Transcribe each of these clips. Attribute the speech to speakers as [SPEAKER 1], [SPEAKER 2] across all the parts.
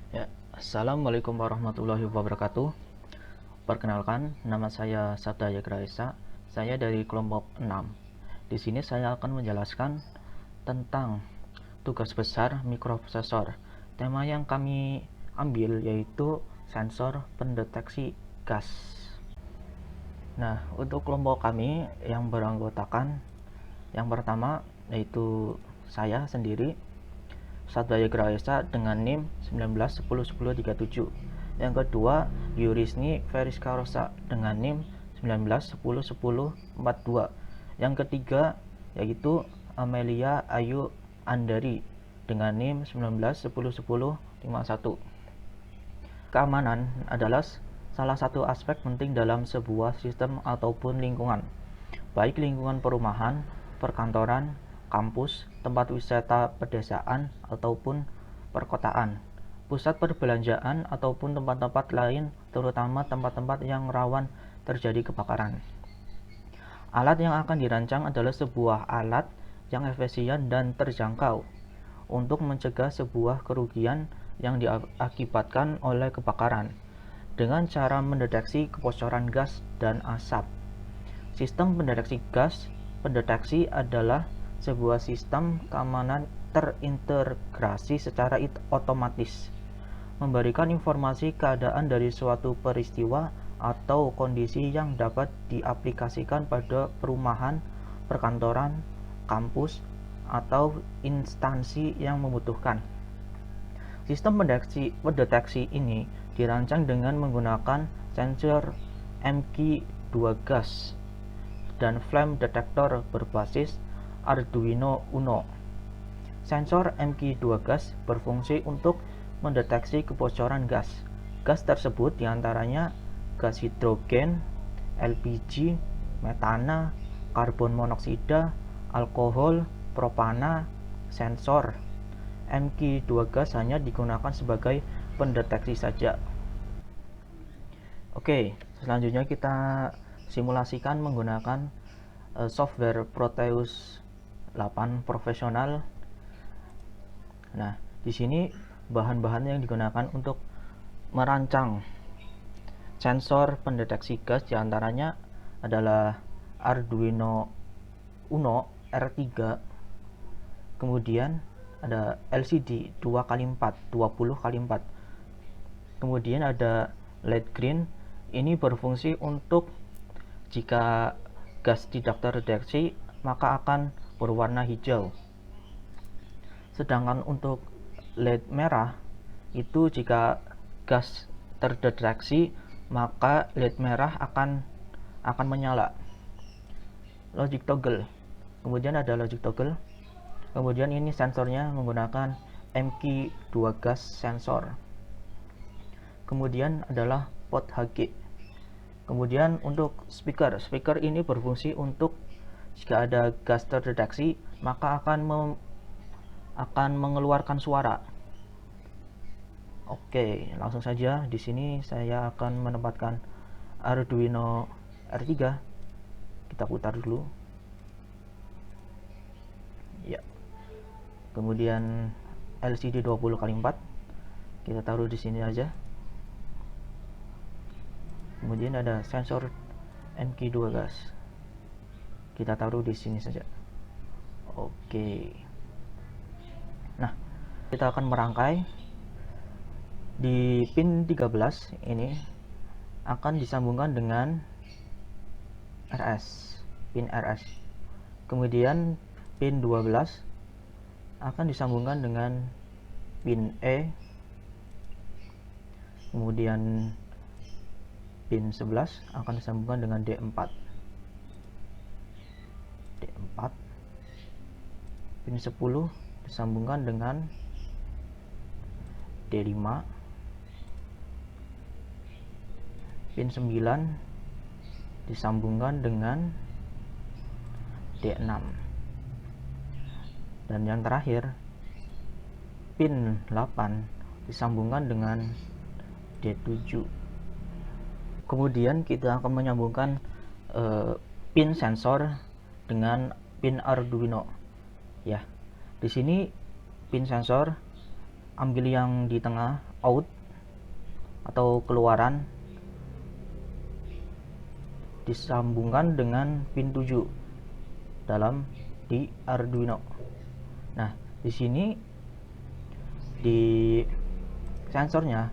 [SPEAKER 1] Ya, Assalamualaikum warahmatullahi wabarakatuh. Perkenalkan, nama saya Sabda Yagraisa. Saya dari kelompok 6. Di sini saya akan menjelaskan tentang tugas besar mikroprosesor. Tema yang kami ambil yaitu sensor pendeteksi gas. Nah, untuk kelompok kami yang beranggotakan, yang pertama yaitu saya sendiri, Satya Graesa dengan NIM 19101037. Yang kedua, Yurisni Veriska Rosa dengan NIM 19101042. Yang ketiga yaitu Amelia Ayu Andari dengan NIM 19101051. Keamanan adalah salah satu aspek penting dalam sebuah sistem ataupun lingkungan, baik lingkungan perumahan, perkantoran, kampus, tempat wisata pedesaan, ataupun perkotaan, pusat perbelanjaan, ataupun tempat-tempat lain, terutama tempat-tempat yang rawan terjadi kebakaran. Alat yang akan dirancang adalah sebuah alat yang efisien dan terjangkau untuk mencegah sebuah kerugian yang diakibatkan oleh kebakaran dengan cara mendeteksi kebocoran gas dan asap. Sistem pendeteksi gas pendeteksi adalah sebuah sistem keamanan terintegrasi secara otomatis, memberikan informasi keadaan dari suatu peristiwa atau kondisi yang dapat diaplikasikan pada perumahan, perkantoran, kampus, atau instansi yang membutuhkan. Sistem pendeteksi ini dirancang dengan menggunakan sensor MQ2 gas dan flame detector berbasis Arduino Uno. Sensor MQ2 gas berfungsi untuk mendeteksi kebocoran gas. Gas tersebut diantaranya gas hidrogen, LPG, metana, karbon monoksida, alkohol, propana. Sensor MQ2 gas hanya digunakan sebagai pendeteksi saja. Oke, selanjutnya kita simulasikan menggunakan software Proteus 8 profesional. Nah, di sini bahan-bahan yang digunakan untuk merancang sensor pendeteksi gas diantaranya adalah Arduino Uno R3, kemudian ada LCD 2x4, 20x4, kemudian ada LED green. Ini berfungsi untuk jika gas tidak terdeteksi maka akan berwarna hijau. Sedangkan untuk LED merah itu jika gas terdeteksi maka LED merah akan menyala. Logic toggle. Kemudian ada logic toggle. Kemudian ini sensornya menggunakan MQ2 gas sensor. Kemudian adalah port HG. Kemudian untuk speaker ini berfungsi untuk jika ada gas terdeteksi maka akan mengeluarkan suara. Oke, langsung saja di sini saya akan menempatkan Arduino R3. Kita putar dulu. Ya. Kemudian LCD 20x4 kita taruh di sini aja. Kemudian ada sensor MQ2 gas. Kita taruh di sini saja. Oke. Nah, kita akan merangkai di pin 13 ini akan disambungkan dengan RS, pin RS. Kemudian pin 12 akan disambungkan dengan pin E. Kemudian pin 11 akan disambungkan dengan D4. Pin 10 disambungkan dengan D5. Pin 9 disambungkan dengan D6. Dan yang terakhir pin 8 disambungkan dengan D7. Kemudian kita akan menyambungkan pin sensor dengan pin Arduino. Ya, di sini pin sensor ambil yang di tengah out atau keluaran disambungkan dengan pin 7 di Arduino. Nah, di sini di sensornya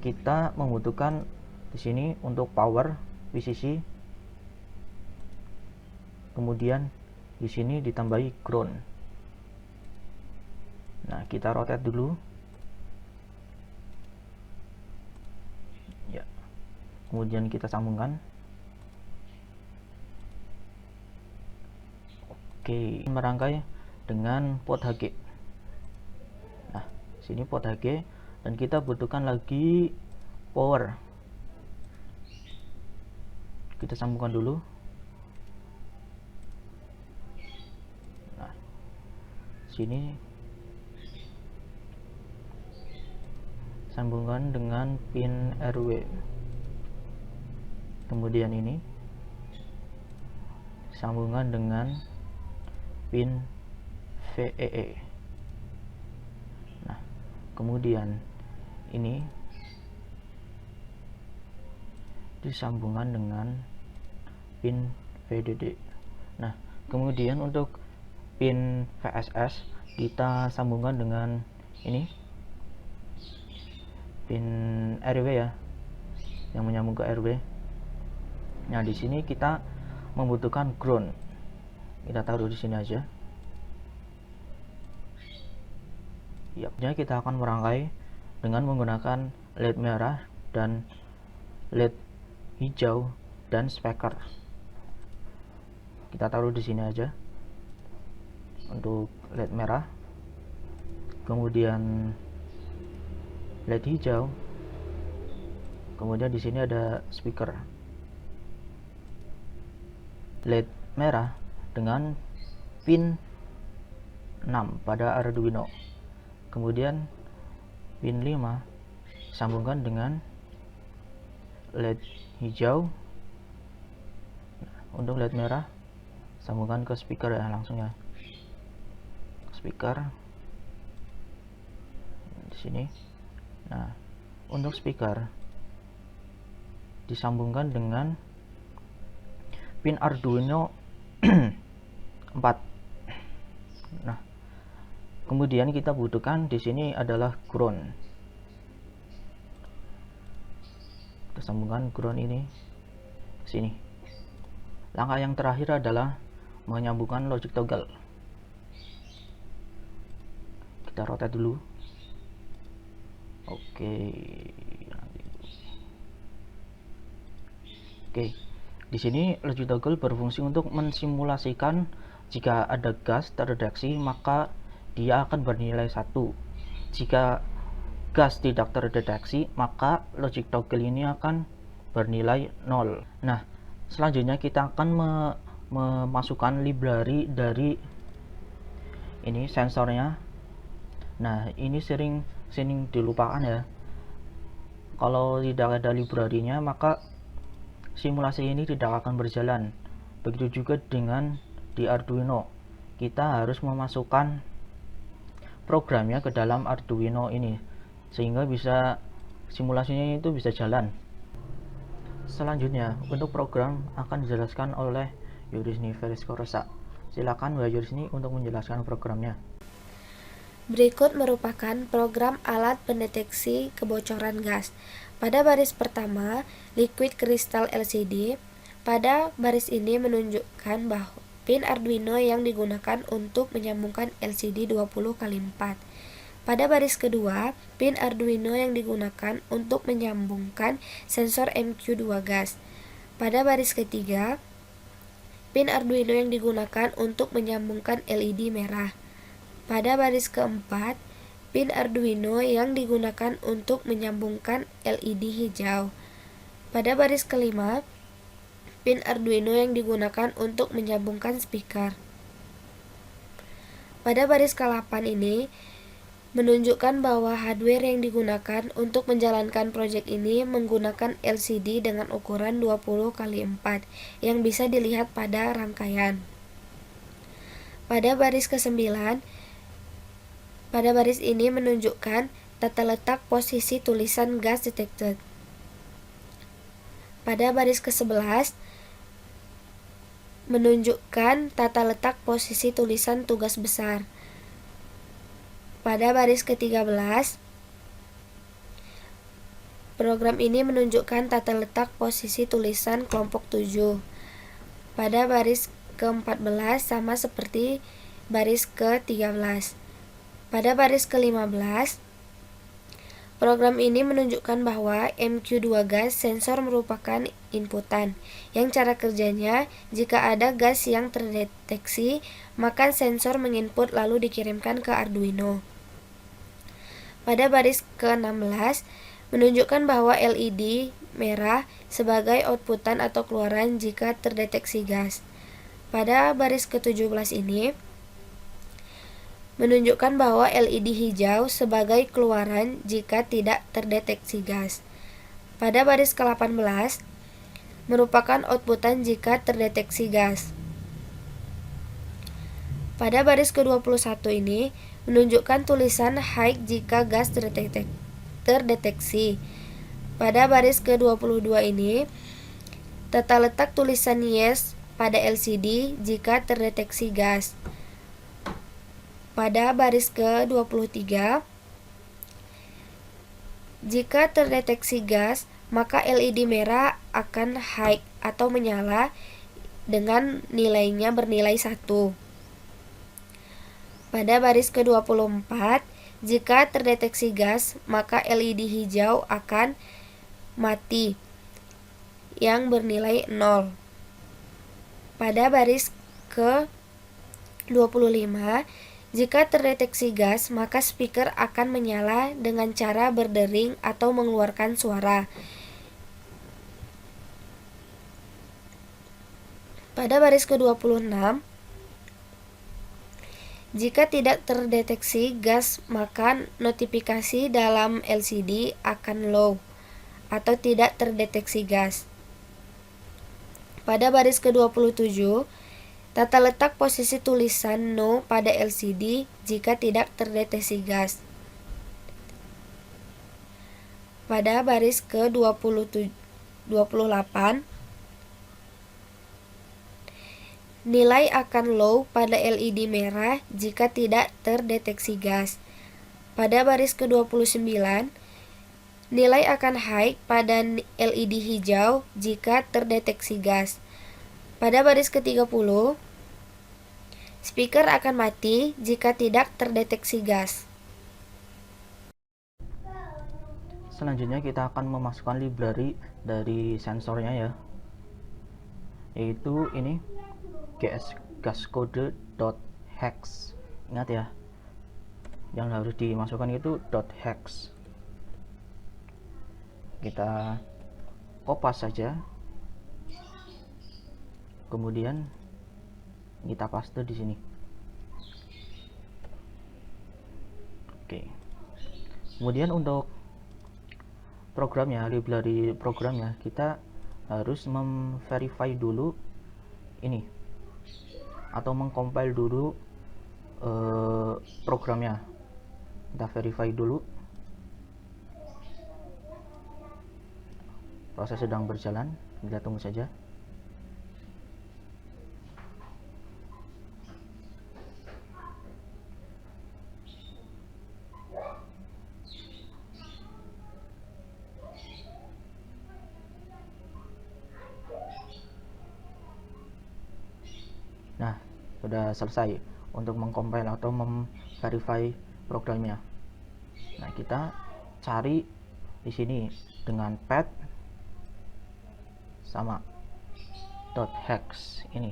[SPEAKER 1] kita membutuhkan di sini untuk power VCC, kemudian di sini ditambahi ground. Nah, kita rotate dulu. Ya. Kemudian kita sambungkan. Oke, merangkai dengan port HG. Nah, sini port HG dan kita butuhkan lagi power. Kita sambungkan dulu. Nah, sini sambungkan dengan pin RW. Kemudian ini sambungkan dengan pin VEE. Nah, kemudian ini disambungkan dengan pin VDD. Nah, kemudian untuk pin VSS kita sambungkan dengan ini pin RW ya, yang menyambung ke RW. Nah, di sini kita membutuhkan ground. Kita taruh di sini aja. Ya, kita akan merangkai dengan menggunakan LED merah dan LED hijau dan speaker. Kita taruh di sini aja untuk LED merah, kemudian LED hijau, kemudian di sini ada speaker. LED merah dengan pin 6 pada Arduino, kemudian pin 5 sambungkan dengan LED hijau. Untuk LED merah sambungkan ke speaker ya, langsung ya, speaker di sini. Nah, untuk speaker disambungkan dengan pin Arduino 4. Nah, kemudian kita butuhkan di sini adalah ground. Kita sambungkan ground ini ke sini. Langkah yang terakhir adalah menyambungkan logic toggle. Kita rotate dulu. Oke. Di sini logic toggle berfungsi untuk mensimulasikan jika ada gas terdeteksi, maka dia akan bernilai 1. Jika gas tidak terdeteksi, maka logic toggle ini akan bernilai 0. Nah, selanjutnya kita akan memasukkan library dari ini sensornya. Nah, ini sering dilupakan ya. Kalau tidak ada library-nya, maka simulasi ini tidak akan berjalan. Begitu juga dengan di Arduino, kita harus memasukkan programnya ke dalam Arduino ini sehingga bisa simulasinya itu bisa jalan. Selanjutnya, untuk program akan dijelaskan oleh Yurisni Veriskorosa. Silakan Mbak Yurisni untuk menjelaskan programnya.
[SPEAKER 2] Berikut merupakan program alat pendeteksi kebocoran gas. Pada baris pertama, liquid crystal LCD. Pada baris ini menunjukkan bahwa pin Arduino yang digunakan untuk menyambungkan LCD 20x4. Pada baris kedua, pin Arduino yang digunakan untuk menyambungkan sensor MQ2 gas. Pada baris ketiga, pin Arduino yang digunakan untuk menyambungkan LED merah. Pada baris keempat, pin Arduino yang digunakan untuk menyambungkan LED hijau. Pada baris kelima, pin Arduino yang digunakan untuk menyambungkan speaker. Pada baris ke-8 ini menunjukkan bahwa hardware yang digunakan untuk menjalankan proyek ini menggunakan LCD dengan ukuran 20x4 yang bisa dilihat pada rangkaian. Pada baris ke-9, pada baris ini menunjukkan tata letak posisi tulisan gas detected. Pada baris ke-11, menunjukkan tata letak posisi tulisan tugas besar. Pada baris ke-13, program ini menunjukkan tata letak posisi tulisan kelompok 7. Pada baris ke-14 sama seperti baris ke-13. Pada baris ke-15, program ini menunjukkan bahwa MQ2 gas sensor merupakan inputan, yang cara kerjanya, jika ada gas yang terdeteksi, maka sensor menginput lalu dikirimkan ke Arduino. Pada baris ke-16, menunjukkan bahwa LED merah sebagai outputan atau keluaran jika terdeteksi gas. Pada baris ke-17 ini, menunjukkan bahwa LED hijau sebagai keluaran jika tidak terdeteksi gas. Pada baris ke-18, merupakan outputan jika terdeteksi gas. Pada baris ke-21 ini, menunjukkan tulisan high jika gas terdeteksi. Pada baris ke-22 ini, tata letak tulisan yes pada LCD jika terdeteksi gas. Pada baris ke-23, jika terdeteksi gas, maka LED merah akan high atau menyala dengan nilainya bernilai 1. Pada baris ke-24, jika terdeteksi gas, maka LED hijau akan mati yang bernilai 0. Pada baris ke-25, jika terdeteksi gas, maka speaker akan menyala dengan cara berdering atau mengeluarkan suara. Pada baris ke-26, jika tidak terdeteksi gas, maka notifikasi dalam LCD akan low atau tidak terdeteksi gas. Pada baris ke-27, tata letak posisi tulisan no pada LCD jika tidak terdeteksi gas. Pada baris ke-28, nilai akan low pada LED merah jika tidak terdeteksi gas. Pada baris ke-29, nilai akan high pada LED hijau jika terdeteksi gas. Pada baris ke-30, speaker akan mati jika tidak terdeteksi gas.
[SPEAKER 1] Selanjutnya kita akan memasukkan library dari sensornya ya, yaitu ini gascode.hex. Ingat ya, yang harus dimasukkan itu .hex. Kita kopas saja, kemudian kita paste di sini. Oke. Kemudian untuk programnya, library programnya, kita harus memverify dulu ini atau mengcompile dulu programnya. Kita verify dulu. Proses sedang berjalan, kita tunggu saja. Nah, sudah selesai untuk mengcompile atau memverify programnya. Nah, kita cari di sini dengan pad sama .hex ini.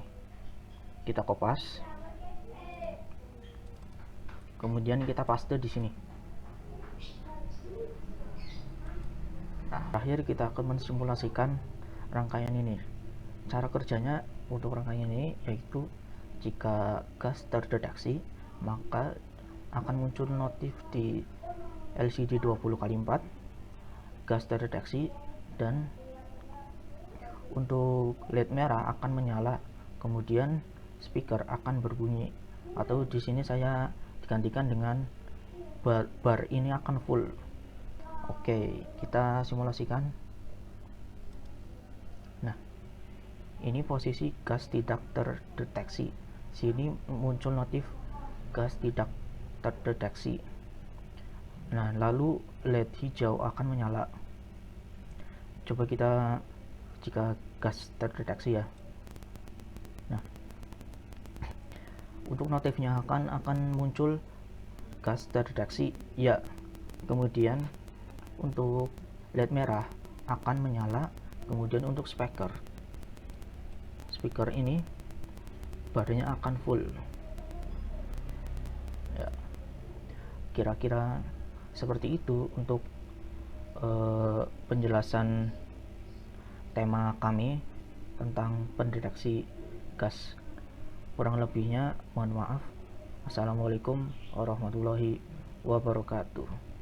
[SPEAKER 1] Kita kopas. Kemudian kita paste di sini. Nah, terakhir kita akan mensimulasikan rangkaian ini. Cara kerjanya untuk rangkaian ini yaitu jika gas terdeteksi, maka akan muncul notif di LCD 20x4 gas terdeteksi, dan untuk LED merah akan menyala, kemudian speaker akan berbunyi, atau di sini saya digantikan dengan bar ini akan full. Oke, kita simulasikan. Nah, ini posisi gas tidak terdeteksi. Sini muncul notif gas tidak terdeteksi. Nah, lalu LED hijau akan menyala. Coba kita jika gas terdeteksi ya. Nah, untuk notifnya akan muncul gas terdeteksi ya. Kemudian untuk LED merah akan menyala. Kemudian untuk speaker ini barnya akan full ya. Kira-kira seperti itu untuk penjelasan tema kami tentang pendeteksi gas. Kurang lebihnya mohon maaf. Assalamualaikum warahmatullahi wabarakatuh.